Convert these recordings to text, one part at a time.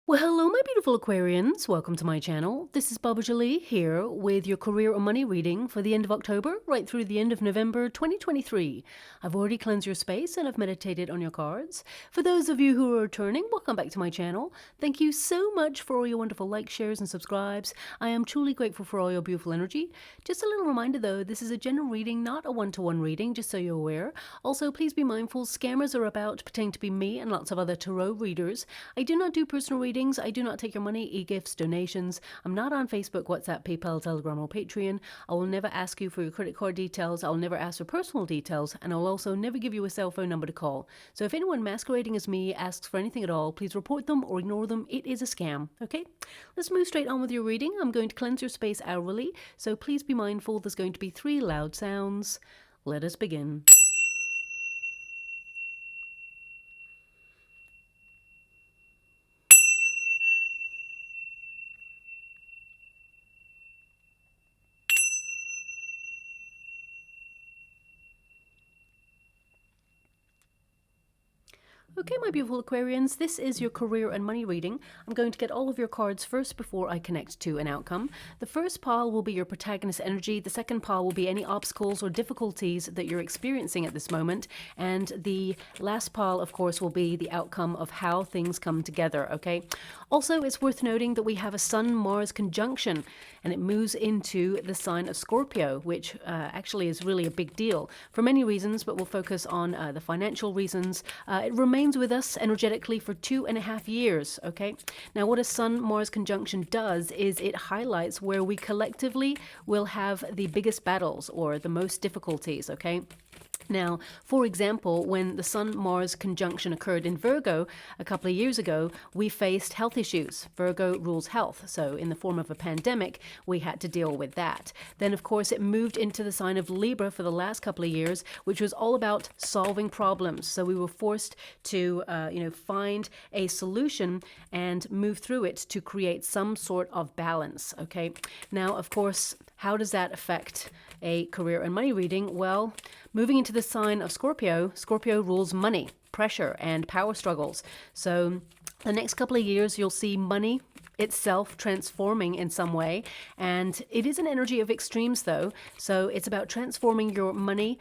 Well, hello, my beautiful Aquarians. Welcome to my channel. This is Baba Jolie here with your career or money reading for the end of October, right through the end of November 2023. I've already cleansed your space and I've meditated on your cards. For those of you who are returning, welcome back to my channel. Thank you so much for all your wonderful likes, shares, and subscribes. I am truly grateful for all your beautiful energy. Just a little reminder though, this is a general reading, not a one-to-one reading, just so you're aware. Also, please be mindful, scammers are about pretending to be me and lots of other tarot readers. I do not do personal readings. I do not take your money, e-gifts, donations. I'm not on Facebook, WhatsApp, PayPal, Telegram, or Patreon. I will never ask you for your credit card details. I'll never ask for personal details, and I'll also never give you a cell phone number to call. So if anyone masquerading as me asks for anything at all, please report them or ignore them. It is a scam, okay? Let's move straight on with your reading. I'm going to cleanse your space hourly, so please be mindful there's going to be 3 loud sounds. Let us begin. Okay, my beautiful Aquarians, this is your career and money reading. I'm going to get all of your cards first before I connect to an outcome. The first pile will be your protagonist energy. The second pile will be any obstacles or difficulties that you're experiencing at this moment. And the last pile, of course, will be the outcome of how things come together, okay? Also, it's worth noting that we have a Sun-Mars conjunction, and it moves into the sign of Scorpio, which actually is really a big deal for many reasons, but we'll focus on the financial reasons. It remains with us energetically for 2.5 years, okay? Now, what a Sun-Mars conjunction does is it highlights where we collectively will have the biggest battles or the most difficulties, okay? Now, for example, when the Sun-Mars conjunction occurred in Virgo a couple of years ago, we faced health issues. Virgo rules health, so in the form of a pandemic, we had to deal with that. Then, of course, it moved into the sign of Libra for the last couple of years, which was all about solving problems. So we were forced to, find a solution and move through it to create some sort of balance, okay? Now, of course, how does that affect a career and money reading? Well, moving into the sign of Scorpio, Scorpio rules money, pressure, and power struggles. So the next couple of years, you'll see money itself transforming in some way. And it is an energy of extremes, though. So it's about transforming your money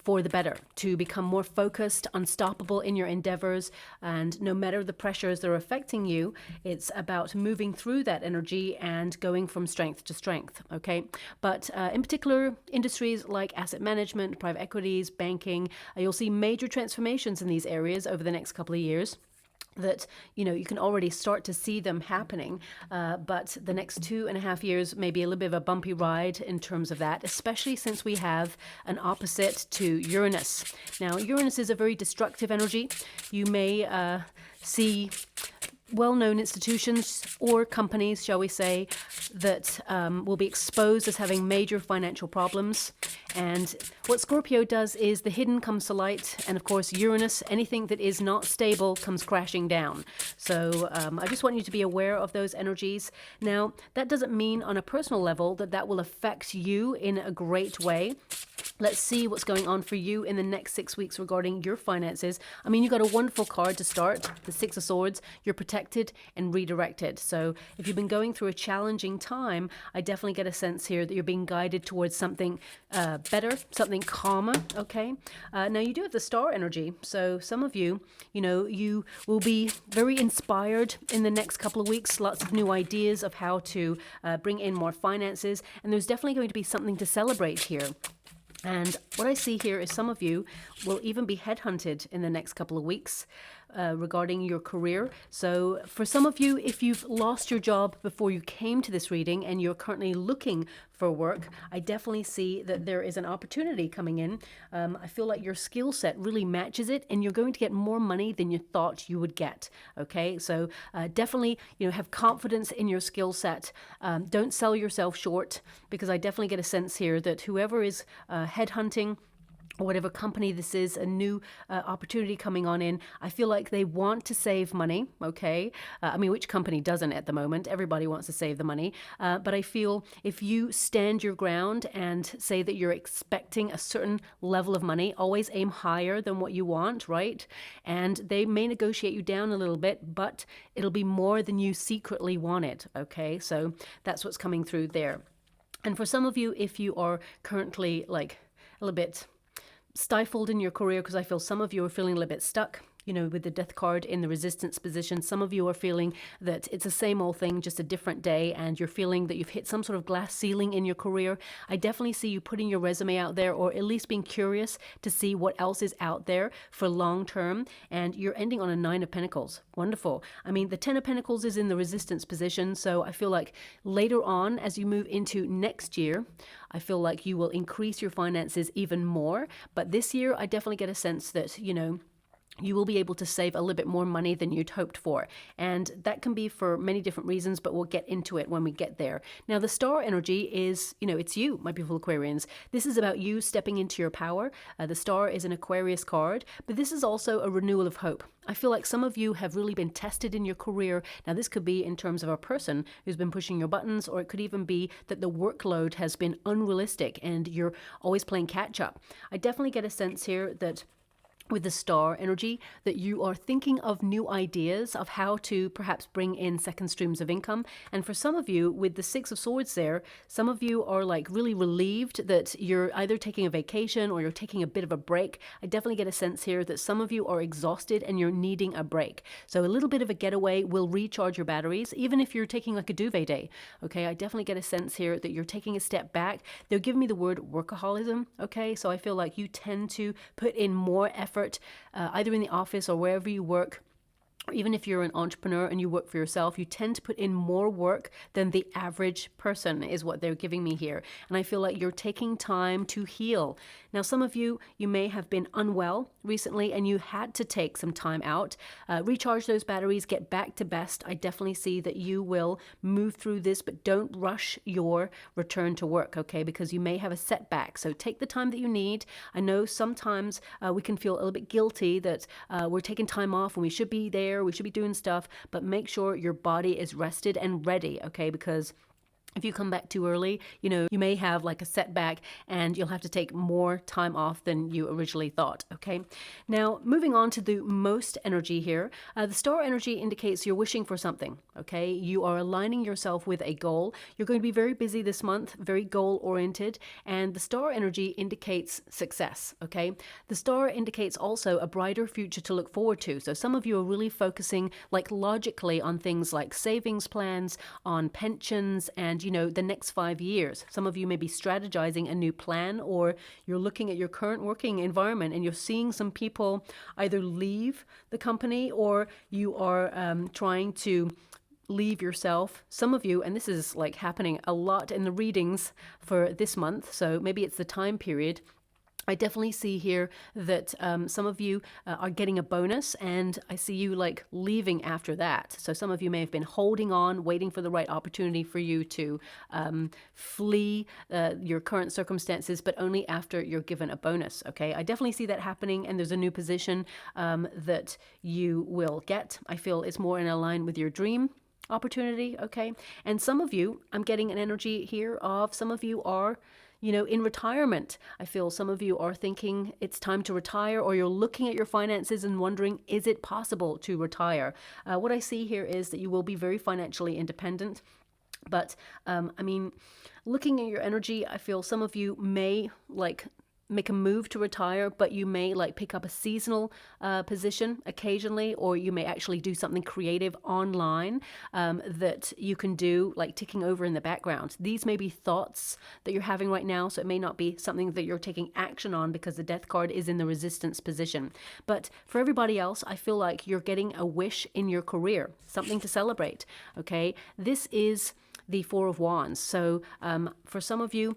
for the better, to become more focused, unstoppable in your endeavors, and no matter the pressures that are affecting you, it's about moving through that energy and going from strength to strength, okay? But in particular, industries like asset management, private equities, banking, you'll see major transformations in these areas over the next couple of years that, you can already start to see them happening. But the next 2.5 years may be a little bit of a bumpy ride in terms of that, especially since we have an opposite to Uranus. Now, Uranus is a very destructive energy. You may see well-known institutions or companies, shall we say, that will be exposed as having major financial problems. And what Scorpio does is the hidden comes to light. And of course, Uranus, anything that is not stable comes crashing down. So I just want you to be aware of those energies. Now, that doesn't mean on a personal level that will affect you in a great way. Let's see what's going on for you in the next 6 weeks regarding your finances. I mean, you got a wonderful card to start, the Six of Swords. You're protected and redirected. So if you've been going through a challenging time, I definitely get a sense here that you're being guided towards something better, something calmer, okay? Now, you do have the star energy. So some of you, you will be very inspired in the next couple of weeks. Lots of new ideas of how to bring in more finances. And there's definitely going to be something to celebrate here. And what I see here is some of you will even be headhunted in the next couple of weeks regarding your career. So for some of you, if you've lost your job before you came to this reading and you're currently looking for work, I definitely see that there is an opportunity coming in. I feel like your skill set really matches it and you're going to get more money than you thought you would get. Okay, so definitely, have confidence in your skill set. Don't sell yourself short, because I definitely get a sense here that whoever is headhunting whatever company this is, a new opportunity coming on in. I feel like they want to save money, okay? I mean, which company doesn't at the moment? Everybody wants to save the money. But I feel if you stand your ground and say that you're expecting a certain level of money, always aim higher than what you want, right? And they may negotiate you down a little bit, but it'll be more than you secretly wanted, okay? So that's what's coming through there. And for some of you, if you are currently like a little bit stifled in your career, because I feel some of you are feeling a little bit stuck, you know, with the death card in the resistance position. Some of you are feeling that it's the same old thing, just a different day, and you're feeling that you've hit some sort of glass ceiling in your career. I definitely see you putting your resume out there, or at least being curious to see what else is out there for long term, and you're ending on a 9 of Pentacles. Wonderful. I mean, the 10 of Pentacles is in the resistance position, so I feel like later on, as you move into next year, I feel like you will increase your finances even more. But this year, I definitely get a sense that, you know, you will be able to save a little bit more money than you'd hoped for. And that can be for many different reasons, but we'll get into it when we get there. Now, the star energy is, you know, it's you, my beautiful Aquarians. This is about you stepping into your power. The star is an Aquarius card, but this is also a renewal of hope. I feel like some of you have really been tested in your career. Now, this could be in terms of a person who's been pushing your buttons, or it could even be that the workload has been unrealistic and you're always playing catch up. I definitely get a sense here that with the star energy, that you are thinking of new ideas of how to perhaps bring in second streams of income. And for some of you, with the 6 of Swords there, some of you are like really relieved that you're either taking a vacation or you're taking a bit of a break. I definitely get a sense here that some of you are exhausted and you're needing a break. So a little bit of a getaway will recharge your batteries, even if you're taking like a duvet day. Okay, I definitely get a sense here that you're taking a step back. They'll give me the word workaholism. Okay, so I feel like you tend to put in more effort either in the office or wherever you work, or even if you're an entrepreneur and you work for yourself, you tend to put in more work than the average person, is what they're giving me here. And I feel like you're taking time to heal. Now, some of you, you may have been unwell recently and you had to take some time out, recharge those batteries, get back to best. I definitely see that you will move through this, but don't rush your return to work, okay? Because you may have a setback. So take the time that you need. I know sometimes we can feel a little bit guilty that we're taking time off and we should be there, we should be doing stuff, but make sure your body is rested and ready, okay? Because if you come back too early, you know, you may have like a setback and you'll have to take more time off than you originally thought, okay? Now, moving on to the most energy here. The star energy indicates you're wishing for something, okay? You are aligning yourself with a goal. You're going to be very busy this month, very goal-oriented, and the star energy indicates success, okay? The star indicates also a brighter future to look forward to. So some of you are really focusing like logically on things like savings plans, on pensions, and you know, the next 5 years. Some of you may be strategizing a new plan, or you're looking at your current working environment and you're seeing some people either leave the company or you are trying to leave yourself. Some of you, and this is like happening a lot in the readings for this month, so maybe it's the time period. I definitely see here that some of you are getting a bonus, and I see you like leaving after that. So some of you may have been holding on, waiting for the right opportunity for you to flee your current circumstances, but only after you're given a bonus, okay? I definitely see that happening, and there's a new position that you will get. I feel it's more in line with your dream opportunity, okay? And some of you, I'm getting an energy here of some of you are, you know, in retirement. I feel some of you are thinking it's time to retire, or you're looking at your finances and wondering, is it possible to retire? What I see here is that you will be very financially independent. But, I mean, looking at your energy, I feel some of you may like make a move to retire, but you may like pick up a seasonal position occasionally, or you may actually do something creative online that you can do like ticking over in the background. These may be thoughts that you're having right now, so it may not be something that you're taking action on because the death card is in the resistance position. But for everybody else, I feel like you're getting a wish in your career, something to celebrate, okay? This is the 4 of Wands. So for some of you,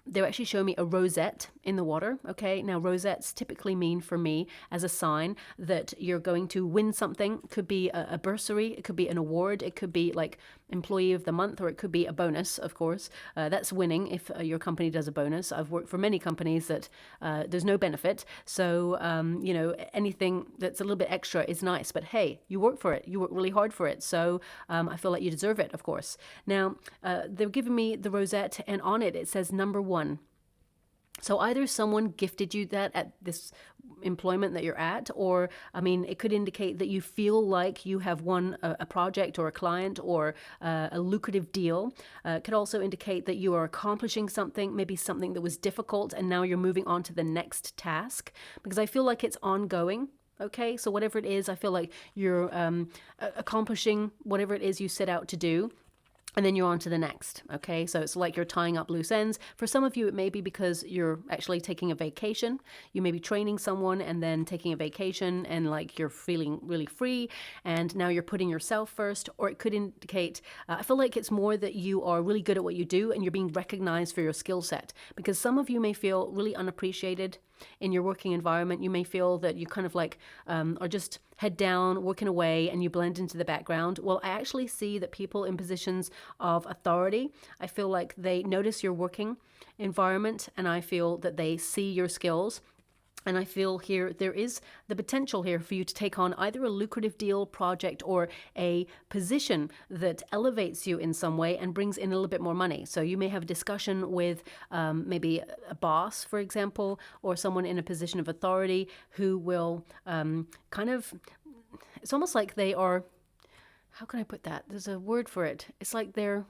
they actually show me a rosette in the water. Okay, now rosettes typically mean for me as a sign that you're going to win something. It could be a bursary, it could be an award, it could be like employee of the month, or it could be a bonus, of course. That's winning if your company does a bonus. I've worked for many companies that there's no benefit. So, you know, anything that's a little bit extra is nice. But hey, you work for it. You work really hard for it. So I feel like you deserve it, of course. Now, they're giving me the rosette, and on it, it says number 1. So either someone gifted you that at this employment that you're at, or, I mean, it could indicate that you feel like you have won a project or a client or a lucrative deal. It could also indicate that you are accomplishing something, maybe something that was difficult, and now you're moving on to the next task, because I feel like it's ongoing. Okay, so whatever it is, I feel like you're accomplishing whatever it is you set out to do. And then you're on to the next. Okay, so it's like you're tying up loose ends. For some of you, it may be because you're actually taking a vacation. You may be training someone and then taking a vacation, and like you're feeling really free, and now you're putting yourself first. Or it could indicate, I feel like it's more that you are really good at what you do and you're being recognized for your skill set. Because some of you may feel really unappreciated in your working environment. You may feel that you kind of like are just head down, working away, and you blend into the background. Well, I actually see that people in positions of authority, I feel like they notice your working environment, and I feel that they see your skills. And I feel here there is the potential here for you to take on either a lucrative deal, project, or a position that elevates you in some way and brings in a little bit more money. So you may have a discussion with maybe a boss, for example, or someone in a position of authority who will kind of, it's almost like they are, how can I put that? There's a word for it. It's like they're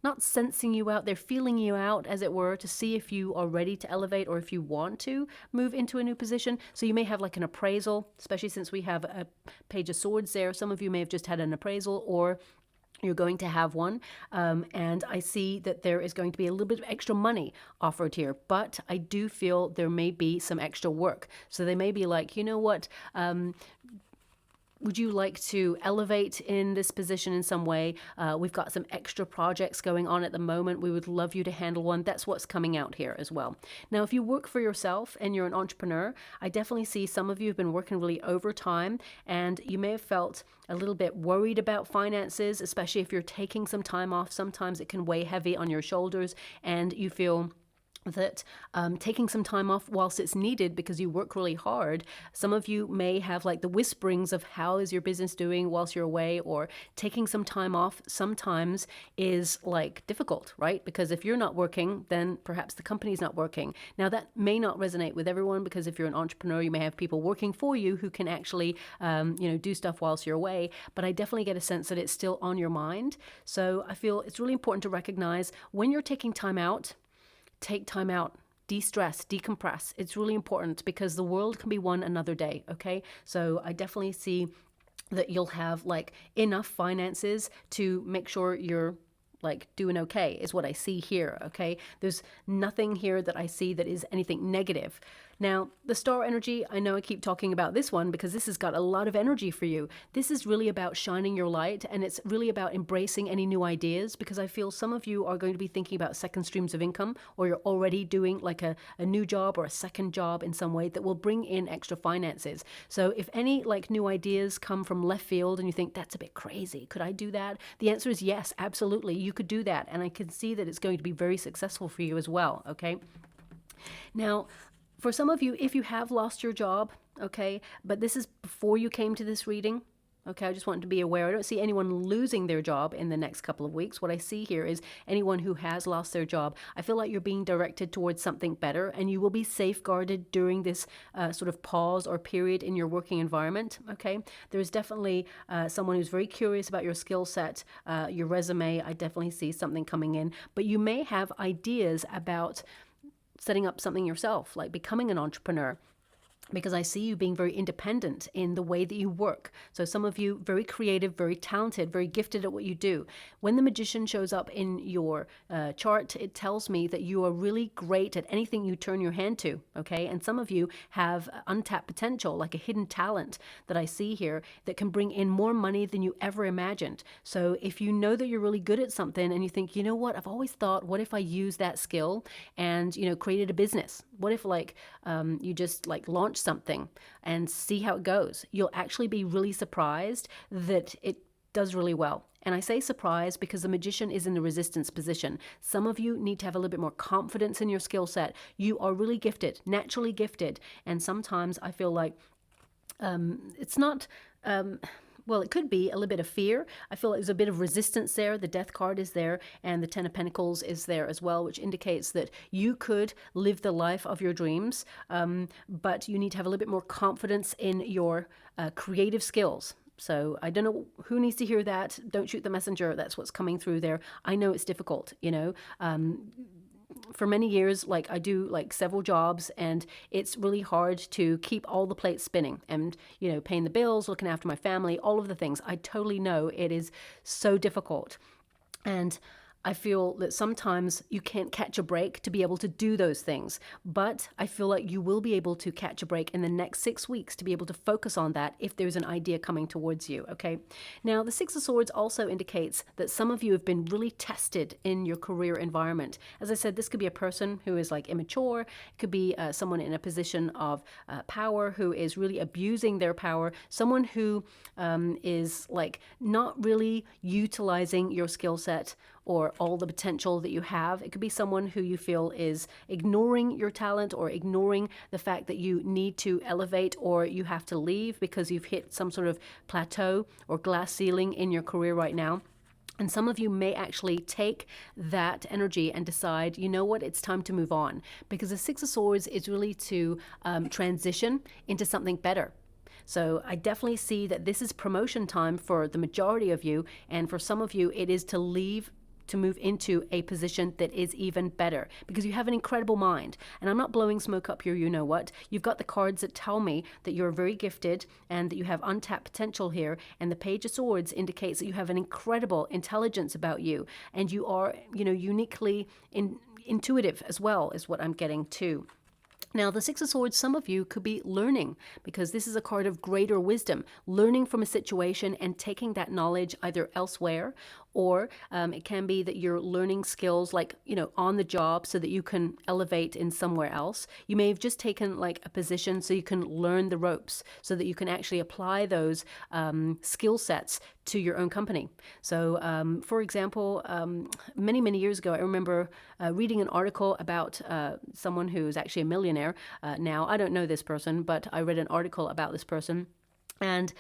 not sensing you out, they're feeling you out, as it were, to see if you are ready to elevate or if you want to move into a new position. So you may have like an appraisal, especially since we have a Page of Swords there. Some of you may have just had an appraisal, or you're going to have one. And I see that there is going to be a little bit of extra money offered here, but I do feel there may be some extra work. So they may be like, you know what, would you like to elevate in this position in some way? We've got some extra projects going on at the moment. We would love you to handle one. That's what's coming out here as well. Now, if you work for yourself and you're an entrepreneur, I definitely see some of you have been working really overtime, and you may have felt a little bit worried about finances, especially if you're taking some time off. Sometimes it can weigh heavy on your shoulders, and you feel that taking some time off whilst it's needed because you work really hard. Some of you may have like the whisperings of how is your business doing whilst you're away, or taking some time off sometimes is like difficult, right? Because if you're not working, then perhaps the company's not working. Now that may not resonate with everyone, because if you're an entrepreneur, you may have people working for you who can actually, do stuff whilst you're away. But I definitely get a sense that it's still on your mind. So I feel it's really important to recognize when you're taking time out. Take time out, de-stress, decompress. It's really important, because the world can be won another day, okay? So I definitely see that you'll have like enough finances to make sure you're like doing okay, is what I see here, okay? There's nothing here that I see that is anything negative. Now, the star energy, I know I keep talking about this one because this has got a lot of energy for you. This is really about shining your light, and it's really about embracing any new ideas, because I feel some of you are going to be thinking about second streams of income, or you're already doing like a new job or a second job in some way that will bring in extra finances. So if any like new ideas come from left field and you think that's a bit crazy, could I do that? The answer is yes, absolutely. You could do that. And I can see that it's going to be very successful for you as well. Okay. Now, for some of you, if you have lost your job, okay, but this is before you came to this reading, okay, I just want to be aware. I don't see anyone losing their job in the next couple of weeks. What I see here is anyone who has lost their job. I feel like you're being directed towards something better, and you will be safeguarded during this sort of pause or period in your working environment, okay? There's definitely someone who's very curious about your skill set, your resume. I definitely see something coming in, but you may have ideas about setting up something yourself, like becoming an entrepreneur. because I see you being very independent in the way that you work. So some of you very creative, very talented, very gifted at what you do. When the Magician shows up in your chart, it tells me that you are really great at anything you turn your hand to, okay? And some of you have untapped potential, like a hidden talent that I see here that can bring in more money than you ever imagined. So if you know that you're really good at something and you think, you know what, I've always thought, what if I use that skill and, you know, created a business? What if like you just like launch something and see how it goes? You'll actually be really surprised that it does really well. And I say surprised because the Magician is in the resistance position. Some of you need to have a little bit more confidence in your skill set. You are really gifted, naturally gifted. And sometimes I feel like it's not... well, it could be a little bit of fear. I feel like there's a bit of resistance there. The Death card is there, and the Ten of Pentacles is there as well, which indicates that you could live the life of your dreams, but you need to have a little bit more confidence in your creative skills. So I don't know who needs to hear that. Don't shoot the messenger. That's what's coming through there. I know it's difficult, you know. For many years, like I do like several jobs, and it's really hard to keep all the plates spinning and, you know, paying the bills, looking after my family, all of the things. I totally know it is so difficult. And I feel that sometimes you can't catch a break to be able to do those things, but I feel like you will be able to catch a break in the next 6 weeks to be able to focus on that if there's an idea coming towards you, okay? Now, the Six of Swords also indicates that some of you have been really tested in your career environment. As I said, this could be a person who is like immature. It could be someone in a position of power who is really abusing their power, someone who is like not really utilizing your skill set or all the potential that you have. It could be someone who you feel is ignoring your talent or ignoring the fact that you need to elevate or you have to leave because you've hit some sort of plateau or glass ceiling in your career right now. And some of you may actually take that energy and decide, you know what, it's time to move on. Because the Six of Swords is really to transition into something better. So I definitely see that this is promotion time for the majority of you. And for some of you, it is to leave to move into a position that is even better because you have an incredible mind. And I'm not blowing smoke up here, you know what. You've got the cards that tell me that you're very gifted and that you have untapped potential here. And the Page of Swords indicates that you have an incredible intelligence about you. And you are, you know, uniquely intuitive as well, is what I'm getting to. Now, the Six of Swords, some of you could be learning because this is a card of greater wisdom, learning from a situation and taking that knowledge either elsewhere, or it can be that you're learning skills like, you know, on the job so that you can elevate in somewhere else. You may have just taken like a position so you can learn the ropes so that you can actually apply those skill sets to your own company. So, for example, many, many years ago, I remember reading an article about someone who is actually a millionaire now. I don't know this person, but I read an article about this person. And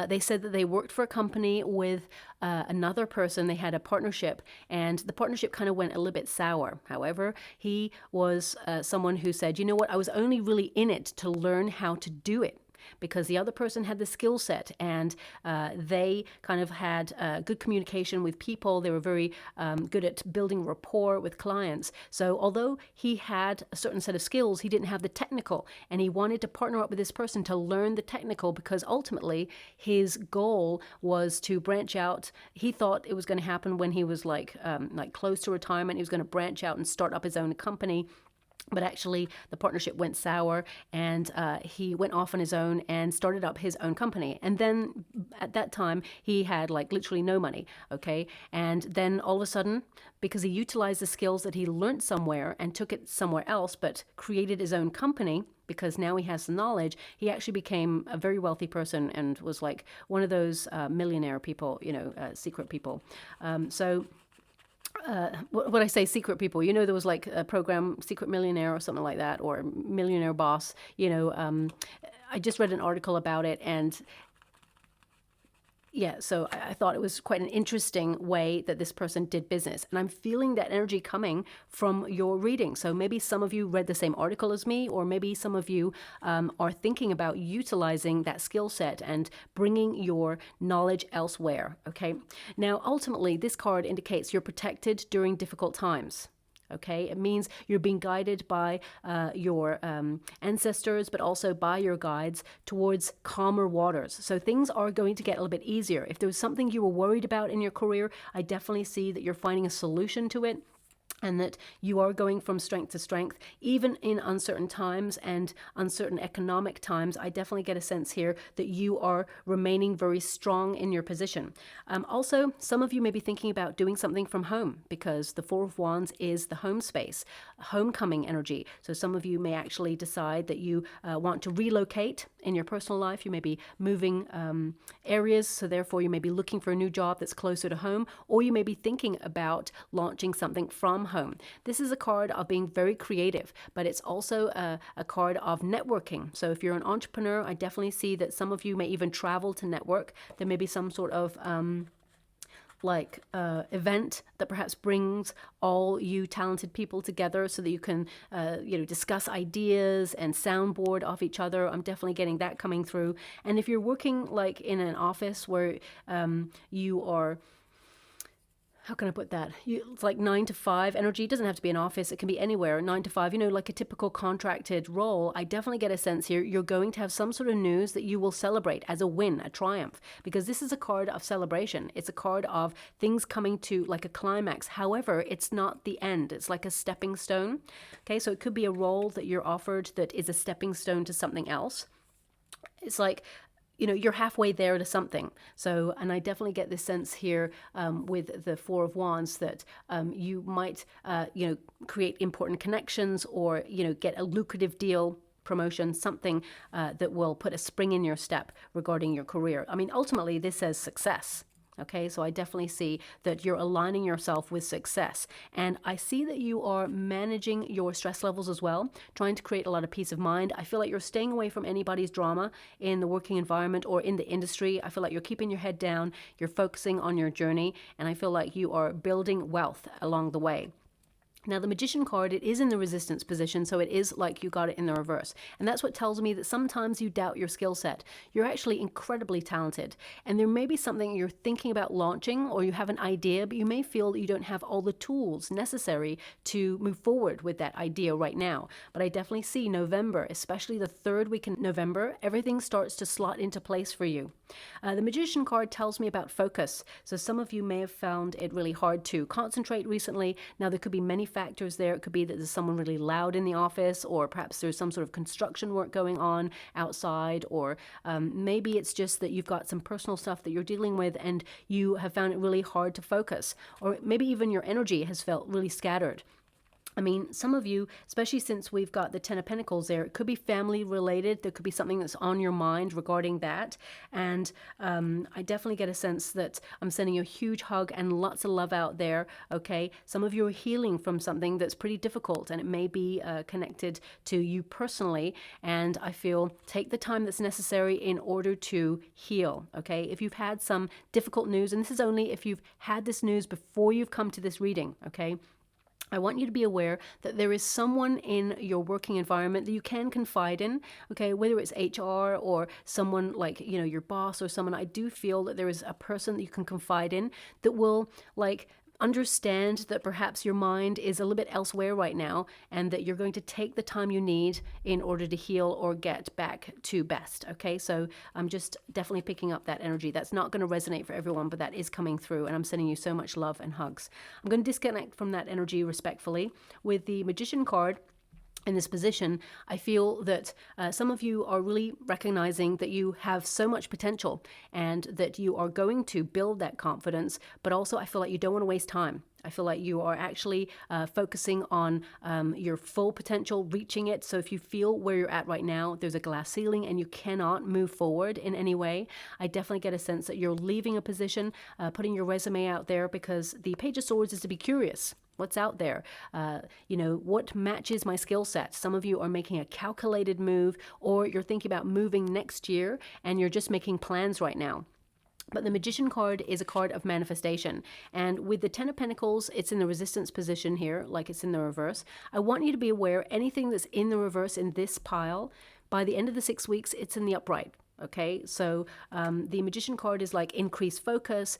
they said that they worked for a company with another person. They had a partnership, and the partnership kind of went a little bit sour. However, he was someone who said, you know what, I was only really in it to learn how to do it, because the other person had the skill set and they kind of had good communication with people. They were very good at building rapport with clients. So although he had a certain set of skills, he didn't have the technical, and he wanted to partner up with this person to learn the technical because ultimately his goal was to branch out. He thought it was going to happen when he was like close to retirement. He was going to branch out and start up his own company. But actually, the partnership went sour, and he went off on his own and started up his own company. And then at that time, he had like literally no money, okay? And then all of a sudden, because he utilized the skills that he learned somewhere and took it somewhere else, but created his own company, because now he has the knowledge, he actually became a very wealthy person and was like one of those millionaire people, you know, secret people. When I say secret people, you know, there was like a program, Secret Millionaire or something like that, or Millionaire Boss, you know. I just read an article about it, and yeah, so I thought it was quite an interesting way that this person did business. And I'm feeling that energy coming from your reading. So maybe some of you read the same article as me, or maybe some of you are thinking about utilizing that skill set and bringing your knowledge elsewhere, okay? Now, ultimately, this card indicates you're protected during difficult times. Okay, it means you're being guided by your ancestors, but also by your guides towards calmer waters. So things are going to get a little bit easier. If there was something you were worried about in your career, I definitely see that you're finding a solution to it, and that you are going from strength to strength, even in uncertain times and uncertain economic times. I definitely get a sense here that you are remaining very strong in your position. Also, some of you may be thinking about doing something from home, because the Four of Wands is the home space, homecoming energy. So some of you may actually decide that you want to relocate in your personal life. You may be moving areas, so therefore you may be looking for a new job that's closer to home, or you may be thinking about launching something from home. This is a card of being very creative, but it's also a card of networking. So if you're an entrepreneur, I definitely see that some of you may even travel to network. There may be some sort of event that perhaps brings all you talented people together so that you can discuss ideas and soundboard off each other. I'm definitely getting that coming through. And if you're working like in an office where you are, how can I put that? It's like 9 to 5 energy. It doesn't have to be an office. It can be anywhere. 9 to 5, like a typical contracted role. I definitely get a sense here you're going to have some sort of news that you will celebrate as a win, a triumph, because this is a card of celebration. It's a card of things coming to like a climax. However, it's not the end. It's like a stepping stone. Okay, so it could be a role that you're offered that is a stepping stone to something else. It's like, you're halfway there to something. So, and I definitely get this sense here with the Four of Wands that you might, create important connections, or, get a lucrative deal, promotion, something that will put a spring in your step regarding your career. I mean, ultimately, this says success. Okay, so I definitely see that you're aligning yourself with success. And I see that you are managing your stress levels as well, trying to create a lot of peace of mind. I feel like you're staying away from anybody's drama in the working environment or in the industry. I feel like you're keeping your head down, you're focusing on your journey, and I feel like you are building wealth along the way. Now, the Magician card, it is in the resistance position, so it is like you got it in the reverse. And that's what tells me that sometimes you doubt your skill set. You're actually incredibly talented. And there may be something you're thinking about launching, or you have an idea, but you may feel that you don't have all the tools necessary to move forward with that idea right now. But I definitely see November, especially the third week in November, everything starts to slot into place for you. The Magician card tells me about focus. So some of you may have found it really hard to concentrate recently. Now, there could be many factors there. It could be that there's someone really loud in the office, or perhaps there's some sort of construction work going on outside, or maybe it's just that you've got some personal stuff that you're dealing with and you have found it really hard to focus, or maybe even your energy has felt really scattered. I mean, some of you, especially since we've got the Ten of Pentacles there, it could be family related. There could be something that's on your mind regarding that. And I definitely get a sense that I'm sending you a huge hug and lots of love out there, okay? Some of you are healing from something that's pretty difficult, and it may be connected to you personally. And I feel take the time that's necessary in order to heal, okay? If you've had some difficult news, and this is only if you've had this news before you've come to this reading, okay? I want you to be aware that there is someone in your working environment that you can confide in, okay, whether it's HR or someone like, your boss or someone. I do feel that there is a person that you can confide in that will understand that perhaps your mind is a little bit elsewhere right now, and that you're going to take the time you need in order to heal or get back to best. Okay, so I'm just definitely picking up that energy. That's not going to resonate for everyone, but that is coming through, and I'm sending you so much love and hugs. I'm going to disconnect from that energy respectfully. With the Magician card in this position, I feel that some of you are really recognizing that you have so much potential and that you are going to build that confidence, but also I feel like you don't want to waste time. I feel like you are actually focusing on your full potential, reaching it. So if you feel where you're at right now, there's a glass ceiling and you cannot move forward in any way, I definitely get a sense that you're leaving a position, putting your resume out there, because the Page of Swords is to be curious. What's out there? What matches my skill set? Some of you are making a calculated move, or you're thinking about moving next year and you're just making plans right now. But the Magician card is a card of manifestation. And with the Ten of Pentacles, it's in the resistance position here, like it's in the reverse. I want you to be aware anything that's in the reverse in this pile, by the end of the 6 weeks, it's in the upright. Okay, so the Magician card is like increased focus,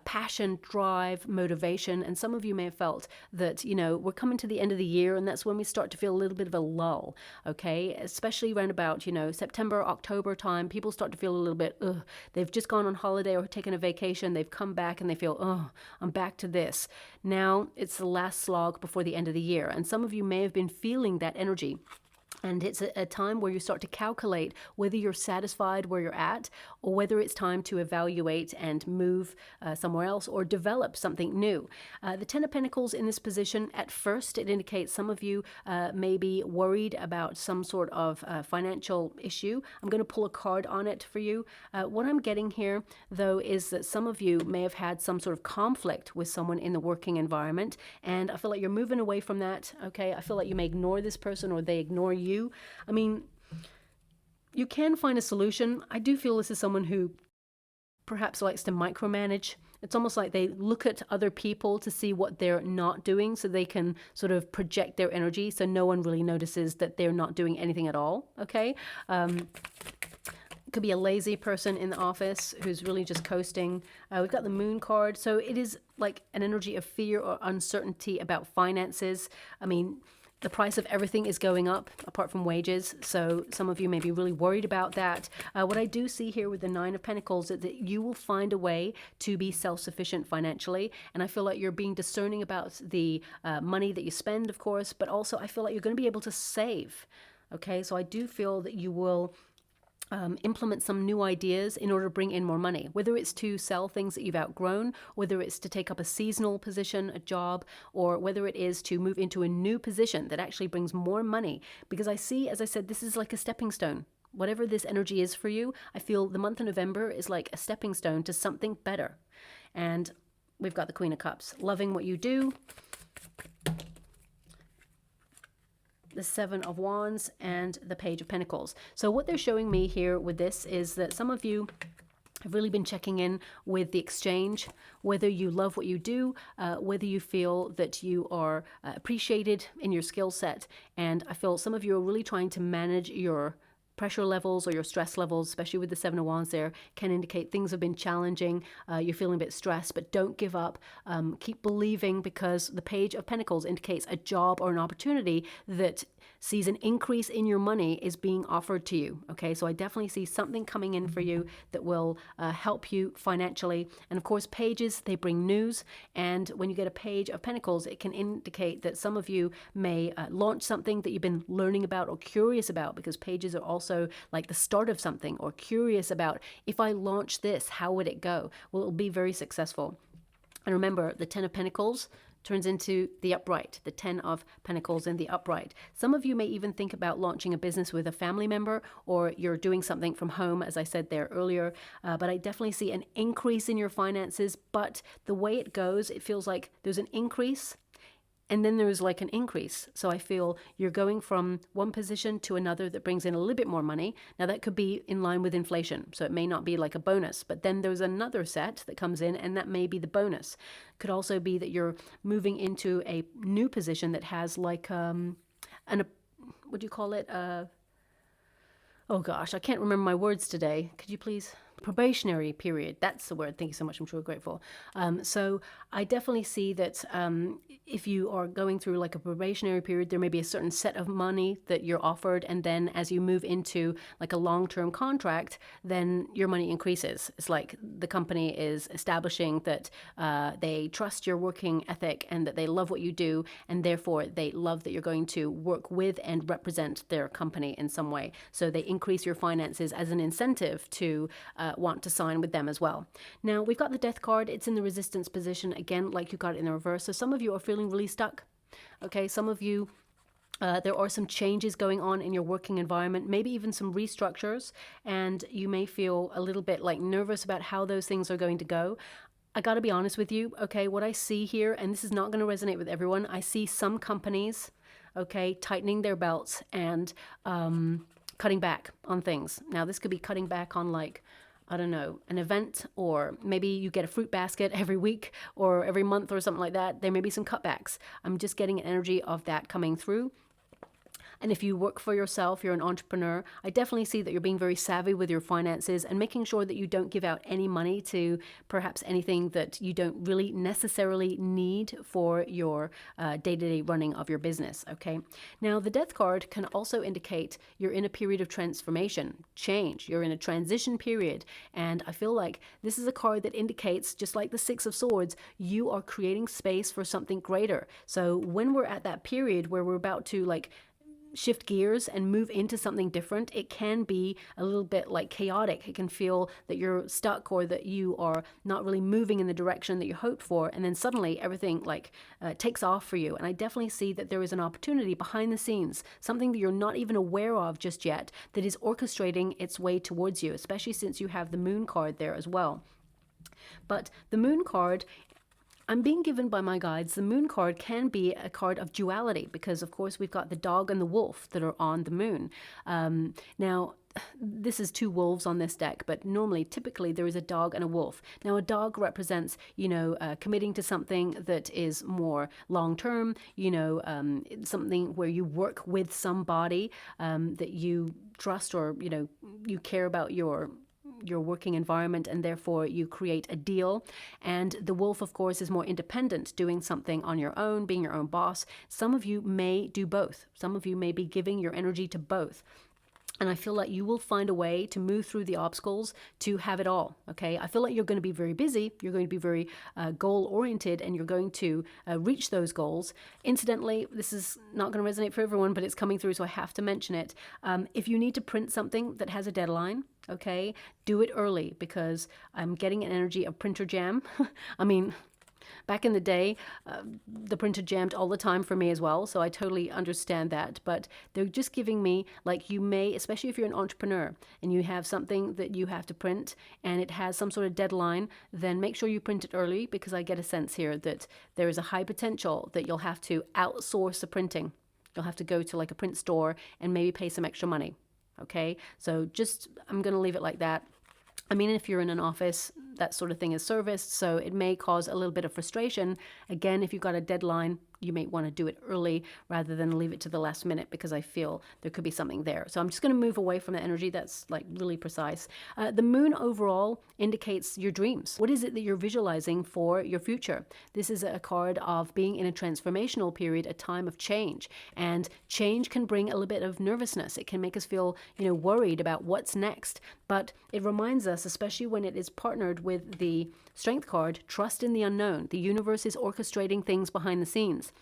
passion, drive, motivation. And some of you may have felt that, you know, we're coming to the end of the year and that's when we start to feel a little bit of a lull. Okay, especially around about, you know, September, October time, people start to feel a little bit, ugh, they've just gone on holiday or taken a vacation, they've come back and they feel, oh, I'm back to this. Now it's the last slog before the end of the year. And some of you may have been feeling that energy. And it's a time where you start to calculate whether you're satisfied where you're at or whether it's time to evaluate and move somewhere else or develop something new. The Ten of Pentacles in this position, at first, it indicates some of you may be worried about some sort of financial issue. I'm going to pull a card on it for you. What I'm getting here, though, is that some of you may have had some sort of conflict with someone in the working environment. And I feel like you're moving away from that. Okay, I feel like you may ignore this person or they ignore you. I mean, you can find a solution. I do feel this is someone who perhaps likes to micromanage. It's almost like they look at other people to see what they're not doing so they can sort of project their energy so no one really notices that they're not doing anything at all, okay? Could be a lazy person in the office who's really just coasting. We've got the Moon card. So it is like an energy of fear or uncertainty about finances. I mean, the price of everything is going up apart from wages. So some of you may be really worried about that. What I do see here with the Nine of Pentacles is that you will find a way to be self-sufficient financially. And I feel like you're being discerning about the money that you spend, of course, but also I feel like you're going to be able to save. Okay, so I do feel that you will implement some new ideas in order to bring in more money, whether it's to sell things that you've outgrown, whether it's to take up a seasonal position, a job, or whether it is to move into a new position that actually brings more money. Because I see, as I said, this is like a stepping stone. Whatever this energy is for you, I feel the month of November is like a stepping stone to something better. And we've got the Queen of Cups, loving what you do. The Seven of Wands and the Page of Pentacles. So what they're showing me here with this is that some of you have really been checking in with the exchange, whether you love what you do, whether you feel that you are appreciated in your skill set. And I feel some of you are really trying to manage your pressure levels or your stress levels, especially with the Seven of Wands there, can indicate things have been challenging. You're feeling a bit stressed, but don't give up. Keep believing, because the Page of Pentacles indicates a job or an opportunity that sees an increase in your money is being offered to you. Okay, so I definitely see something coming in for you that will help you financially. And of course, pages, they bring news. And when you get a Page of Pentacles, it can indicate that some of you may launch something that you've been learning about or curious about, because pages are also like the start of something, or curious about, if I launch this, how would it go? Well, it'll be very successful. And remember, the Ten of Pentacles turns into the upright, the Ten of Pentacles in the upright. Some of you may even think about launching a business with a family member, or you're doing something from home, as I said there earlier. But I definitely see an increase in your finances. But the way it goes, it feels like there's an increase and then there's like an increase. So I feel you're going from one position to another that brings in a little bit more money. Now that could be in line with inflation. So it may not be like a bonus, but then there's another set that comes in and that may be the bonus. Could also be that you're moving into a new position that has like, what do you call it? Oh gosh, I can't remember my words today. Could you please? Probationary period. That's the word. Thank you so much. I'm truly grateful. So I definitely see that if you are going through like a probationary period, there may be a certain set of money that you're offered. And then as you move into like a long-term contract, then your money increases. It's like the company is establishing that they trust your working ethic and that they love what you do. And therefore they love that you're going to work with and represent their company in some way. So they increase your finances as an incentive to want to sign with them as well. Now we've got the Death card. It's in the Resistance position again, like you got it in the reverse. So some of you are feeling really stuck. Okay, some of you there are some changes going on in your working environment, maybe even some restructures, and you may feel a little bit like nervous about how those things are going to go. I got to be honest with you. Okay, what I see here, and this is not going to resonate with everyone, I see some companies, okay, tightening their belts and cutting back on things. Now this could be cutting back on like, I don't know, an event, or maybe you get a fruit basket every week or every month or something like that. There may be some cutbacks. I'm just getting an energy of that coming through. And if you work for yourself, you're an entrepreneur, I definitely see that you're being very savvy with your finances and making sure that you don't give out any money to perhaps anything that you don't really necessarily need for your day-to-day running of your business, okay? Now, the Death card can also indicate you're in a period of transformation, change. You're in a transition period. And I feel like this is a card that indicates, just like the Six of Swords, you are creating space for something greater. So when we're at that period where we're about to like shift gears and move into something different, it can be a little bit like chaotic. It can feel that you're stuck or that you are not really moving in the direction that you hoped for, and then suddenly everything like takes off for you. And I definitely see that there is an opportunity behind the scenes, something that you're not even aware of just yet, that is orchestrating its way towards you, especially since you have the Moon card there as well. But the Moon card, I'm being given by my guides, the Moon card can be a card of duality because, of course, we've got the dog and the wolf that are on the moon. Now, this is two wolves on this deck, but normally, typically, there is a dog and a wolf. Now, a dog represents, committing to something that is more long-term, something where you work with somebody that you trust or, you care about your working environment, and therefore you create a deal. And the wolf, of course, is more independent, doing something on your own, being your own boss. Some of you may do both. Some of you may be giving your energy to both. And I feel like you will find a way to move through the obstacles to have it all, okay? I feel like you're going to be very busy. You're going to be very goal-oriented, and you're going to reach those goals. Incidentally, this is not going to resonate for everyone, but it's coming through, so I have to mention it. If you need to print something that has a deadline, okay, do it early, because I'm getting an energy of printer jam. I mean, back in the day, the printer jammed all the time for me as well, so I totally understand that. But they're just giving me, like, you may, especially if you're an entrepreneur and you have something that you have to print and it has some sort of deadline, then make sure you print it early, because I get a sense here that there is a high potential that you'll have to outsource the printing. You'll have to go to like a print store and maybe pay some extra money, okay? So just, I'm going to leave it like that. I mean, if you're in an office, that sort of thing is serviced, so it may cause a little bit of frustration. Again, if you've got a deadline, you may want to do it early rather than leave it to the last minute, because I feel there could be something there. So I'm just going to move away from the energy that's like really precise. The moon overall indicates your dreams. What is it that you're visualizing for your future? This is a card of being in a transformational period, a time of change. And change can bring a little bit of nervousness. It can make us feel, worried about what's next. But it reminds us, especially when it is partnered with the Strength card, trust in the unknown. The universe is orchestrating things behind the scenes.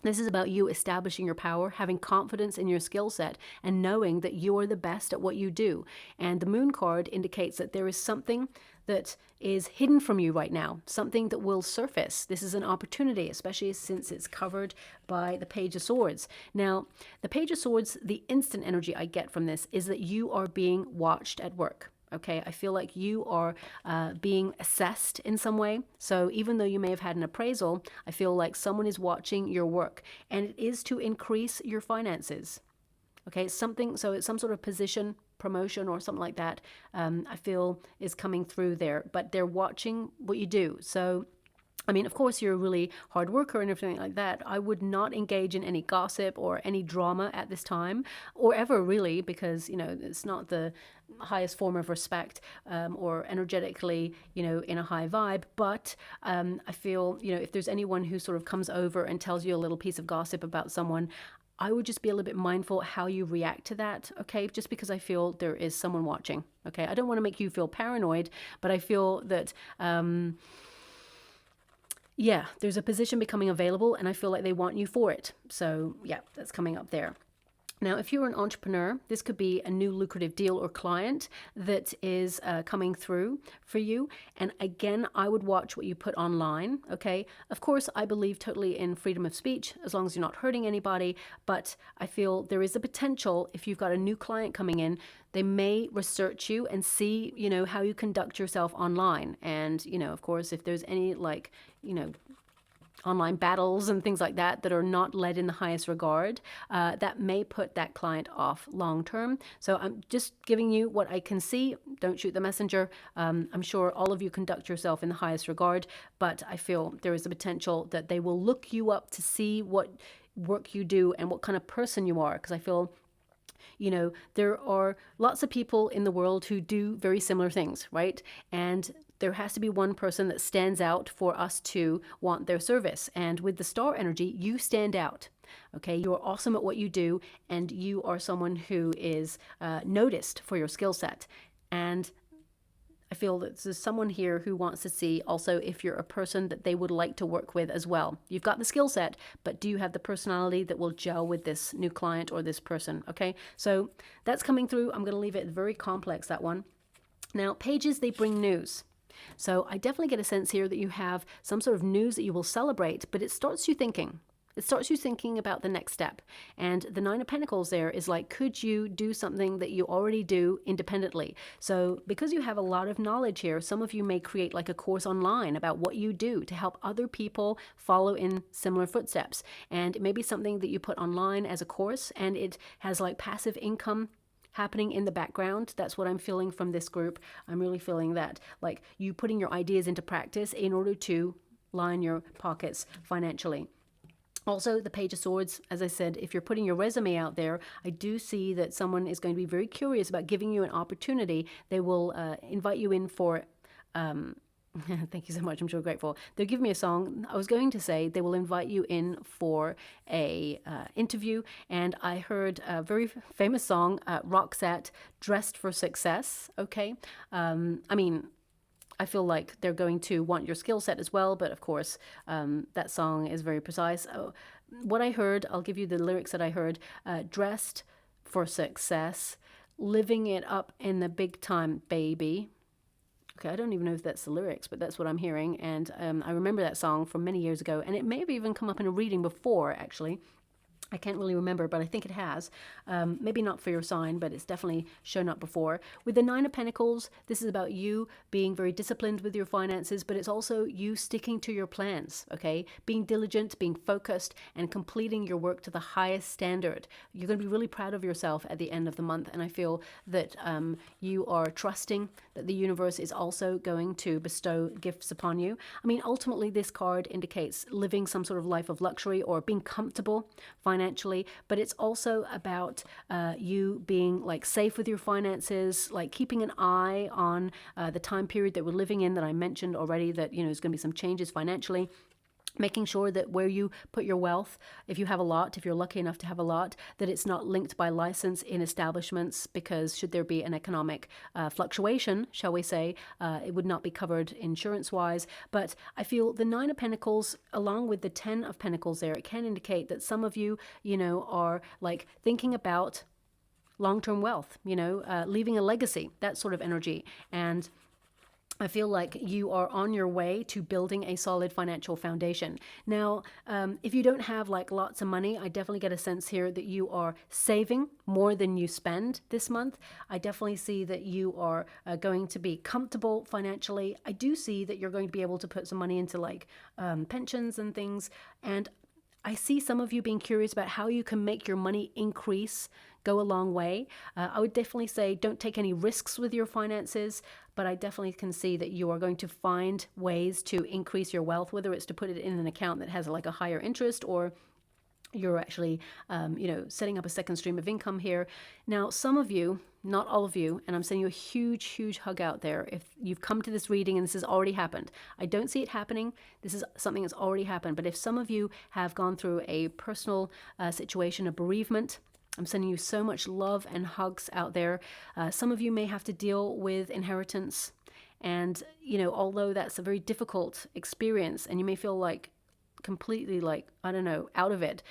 This is about you establishing your power, having confidence in your skill set, and knowing that you are the best at what you do. And the Moon card indicates that there is something that is hidden from you right now, something that will surface. This is an opportunity, especially since it's covered by the Page of Swords. Now, the Page of Swords, the instant energy I get from this is that you are being watched at work. Okay, I feel like you are being assessed in some way. So even though you may have had an appraisal, I feel like someone is watching your work, and it is to increase your finances. Okay, something, so it's some sort of position, promotion, or something like that, I feel is coming through there, but they're watching what you do. So I mean, of course, you're a really hard worker and everything like that. I would not engage in any gossip or any drama at this time, or ever really, because, it's not the highest form of respect or energetically, in a high vibe. But I feel, if there's anyone who sort of comes over and tells you a little piece of gossip about someone, I would just be a little bit mindful how you react to that, okay? Just because I feel there is someone watching, okay? I don't want to make you feel paranoid, but I feel that... yeah, there's a position becoming available, and I feel like they want you for it. So yeah, that's coming up there. Now, if you're an entrepreneur, this could be a new lucrative deal or client that is coming through for you. And again, I would watch what you put online, okay? Of course, I believe totally in freedom of speech, as long as you're not hurting anybody. But I feel there is a potential, if you've got a new client coming in, they may research you and see, how you conduct yourself online. And, of course, if there's any online battles and things like that that are not led in the highest regard, that may put that client off long term. So I'm just giving you what I can see. Don't shoot the messenger. I'm sure all of you conduct yourself in the highest regard, but I feel there is a potential that they will look you up to see what work you do and what kind of person you are, because I feel, you know, there are lots of people in the world who do very similar things, right? And there has to be one person that stands out for us to want their service. And with the star energy, you stand out. Okay, you are awesome at what you do, and you are someone who is noticed for your skill set. And I feel that there's someone here who wants to see also if you're a person that they would like to work with as well. You've got the skill set, but do you have the personality that will gel with this new client or this person? Okay, so that's coming through. I'm going to leave it very complex, that one. Now, pages, they bring news. So I definitely get a sense here that you have some sort of news that you will celebrate, but it starts you thinking. It starts you thinking about the next step. And the Nine of Pentacles there is like, could you do something that you already do independently? So because you have a lot of knowledge here, some of you may create like a course online about what you do to help other people follow in similar footsteps. And it may be something that you put online as a course, and it has like passive income happening in the background. That's what I'm feeling from this group. I'm really feeling that, like, you putting your ideas into practice in order to line your pockets financially. Also, the Page of Swords, as I said, if you're putting your resume out there, I do see that someone is going to be very curious about giving you an opportunity. They will invite you in for... thank you so much. I'm so grateful. They'll give me a song. I was going to say they will invite you in for a interview, and I heard a very famous song, Roxette, "Dressed for Success." Okay, I mean, I feel like they're going to want your skill set as well, but of course, that song is very precise. What I heard, I'll give you the lyrics that I heard: "Dressed for success, living it up in the big time, baby." Okay, I don't even know if that's the lyrics, but that's what I'm hearing. And I remember that song from many years ago, and it may have even come up in a reading before, actually. I can't really remember, but I think it has. Maybe not for your sign, but it's definitely shown up before. With the Nine of Pentacles, this is about you being very disciplined with your finances, but it's also you sticking to your plans, okay? Being diligent, being focused, and completing your work to the highest standard. You're going to be really proud of yourself at the end of the month, and I feel that you are trusting that the universe is also going to bestow gifts upon you. I mean, ultimately, this card indicates living some sort of life of luxury or being comfortable financially, but it's also about you being like safe with your finances, like keeping an eye on the time period that we're living in that I mentioned already, that, you know, there's going to be some changes financially. Making sure that where you put your wealth, if you have a lot, if you're lucky enough to have a lot, that it's not linked by license in establishments, because should there be an economic fluctuation, shall we say, it would not be covered insurance-wise. But I feel the Nine of Pentacles, along with the 10 of Pentacles there, it can indicate that some of you, you know, are like thinking about long-term wealth, you know, leaving a legacy, that sort of energy. And I feel like you are on your way to building a solid financial foundation. Now, if you don't have like lots of money, I definitely get a sense here that you are saving more than you spend this month. I definitely see that you are going to be comfortable financially. I do see that you're going to be able to put some money into like pensions and things. And I see some of you being curious about how you can make your money increase, go a long way. I would definitely say don't take any risks with your finances, but I definitely can see that you are going to find ways to increase your wealth, whether it's to put it in an account that has like a higher interest, or you're actually, you know, setting up a second stream of income here. Now, some of you, not all of you, and I'm sending you a huge, huge hug out there if you've come to this reading and this has already happened. I don't see it happening. This is something that's already happened. But if some of you have gone through a personal situation, a bereavement, I'm sending you so much love and hugs out there. Some of you may have to deal with inheritance. And, you know, although that's a very difficult experience and you may feel like completely like, I don't know, out of it,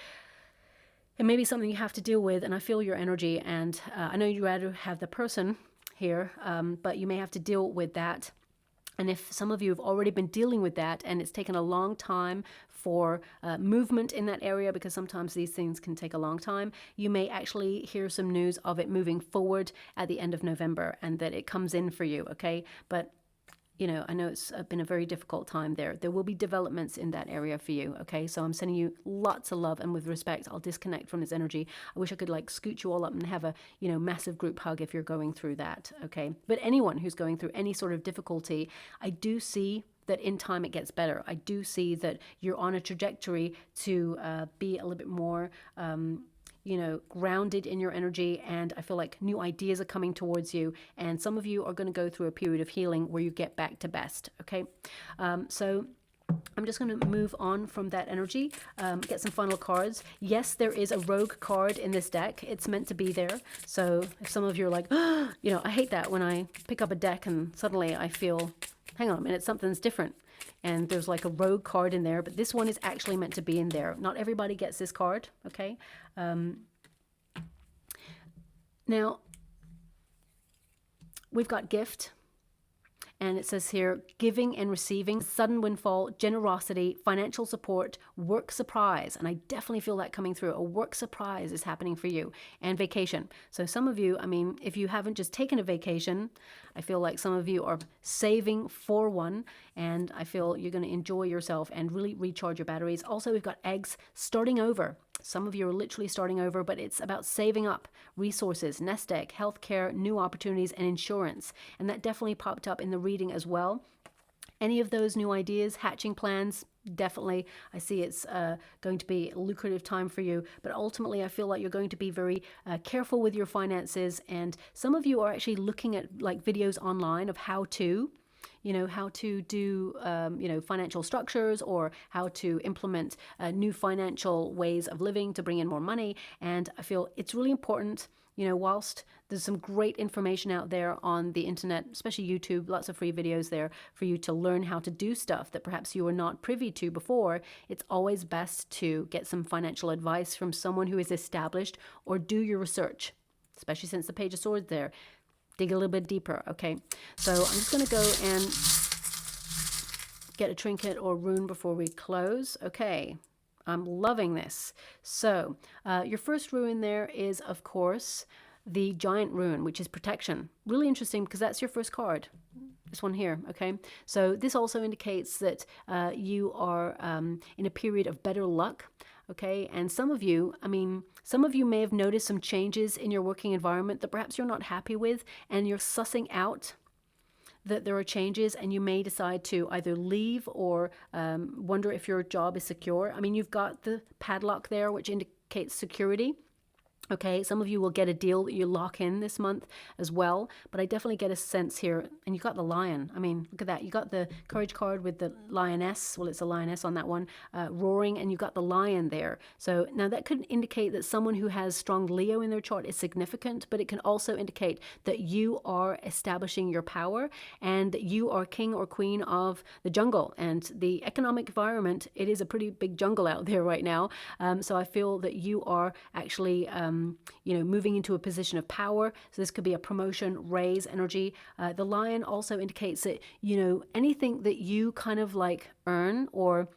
it may be something you have to deal with. And I feel your energy, and I know you'd rather have the person here, but you may have to deal with that. And if some of you have already been dealing with that and it's taken a long time for movement in that area, because sometimes these things can take a long time, you may actually hear some news of it moving forward at the end of November, and that it comes in for you, okay? But you know, I know it's been a very difficult time there. There will be developments in that area for you, okay? So I'm sending you lots of love, and with respect, I'll disconnect from this energy. I wish I could like scoot you all up and have a, you know, massive group hug if you're going through that, okay? But anyone who's going through any sort of difficulty, I do see that in time it gets better. I do see that you're on a trajectory to be a little bit more grounded in your energy, and I feel like new ideas are coming towards you, and some of you are going to go through a period of healing where you get back to best. Okay, so I'm just going to move on from that energy, get some final cards. Yes, there is a rogue card in this deck. It's meant to be there. So if some of you are like, oh, I hate that when I pick up a deck and suddenly I feel, hang on a minute, something's different. And there's like a rogue card in there, but this one is actually meant to be in there. Not everybody gets this card, okay? Now, we've got gift. And it says here, giving and receiving, sudden windfall, generosity, financial support, work surprise. And I definitely feel that coming through. A work surprise is happening for you. And vacation. So some of you, I mean, if you haven't just taken a vacation, I feel like some of you are saving for one. And I feel you're going to enjoy yourself and really recharge your batteries. Also, we've got eggs starting over. Some of you are literally starting over, but it's about saving up resources, nest egg, healthcare, new opportunities, and insurance. And that definitely popped up in the reading as well. Any of those new ideas, hatching plans, definitely, I see it's going to be a lucrative time for you. But ultimately, I feel like you're going to be very careful with your finances. And some of you are actually looking at like videos online of how to do, financial structures, or how to implement new financial ways of living to bring in more money. And I feel it's really important, whilst there's some great information out there on the internet, especially YouTube, lots of free videos there for you to learn how to do stuff that perhaps you were not privy to before. It's always best to get some financial advice from someone who is established, or do your research, especially since the Page of Swords there. Dig a little bit deeper, okay? So I'm just going to go and get a trinket or rune before we close. Okay, I'm loving this. So your first rune there is, of course, the Giant rune, which is protection. Really interesting because that's your first card. This one here, okay? So this also indicates that you are in a period of better luck. Okay, and some of you may have noticed some changes in your working environment that perhaps you're not happy with, and you're sussing out that there are changes, and you may decide to either leave or wonder if your job is secure. I mean, you've got the padlock there, which indicates security. Okay, some of you will get a deal that you lock in this month as well, but I definitely get a sense here, and you got the lion. I mean, look at that. You got the courage card with the lioness. Well, it's a lioness on that one, roaring, and you got the lion there. So now that could indicate that someone who has strong Leo in their chart is significant, but it can also indicate that you are establishing your power and that you are king or queen of the jungle and the economic environment. It is a pretty big jungle out there right now. So I feel that you are actually moving into a position of power. So this could be a promotion, raise energy. The lion also indicates that, anything that you kind of like earn or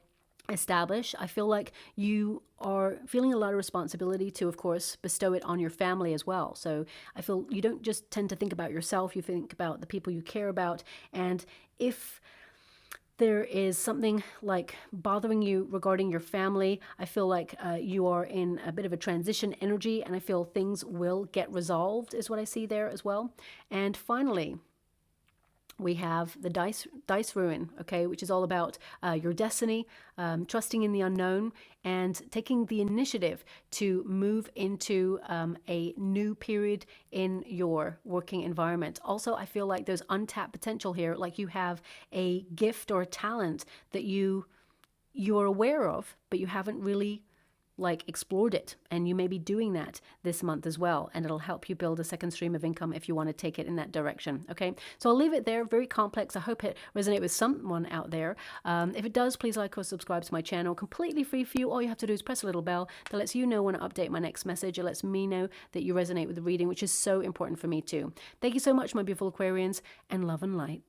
establish, I feel like you are feeling a lot of responsibility to, of course, bestow it on your family as well. So I feel you don't just tend to think about yourself, you think about the people you care about. And if there is something like bothering you regarding your family, I feel like you are in a bit of a transition energy, and I feel things will get resolved is what I see there as well. And finally, we have the dice rune, okay, which is all about your destiny, trusting in the unknown, and taking the initiative to move into a new period in your working environment. Also, I feel like there's untapped potential here, like you have a gift or a talent that you are aware of, but you haven't really explored it, and you may be doing that this month as well, and it'll help you build a second stream of income if you want to take it in that direction. Okay, so I'll leave it there. Very complex. I hope it resonates with someone out there. If it does, please like or subscribe to my channel. Completely free for you. All you have to do is press a little bell that lets you know when I update my next message. It lets me know that you resonate with the reading, which is so important for me too. Thank you so much, my beautiful Aquarians, and love and light.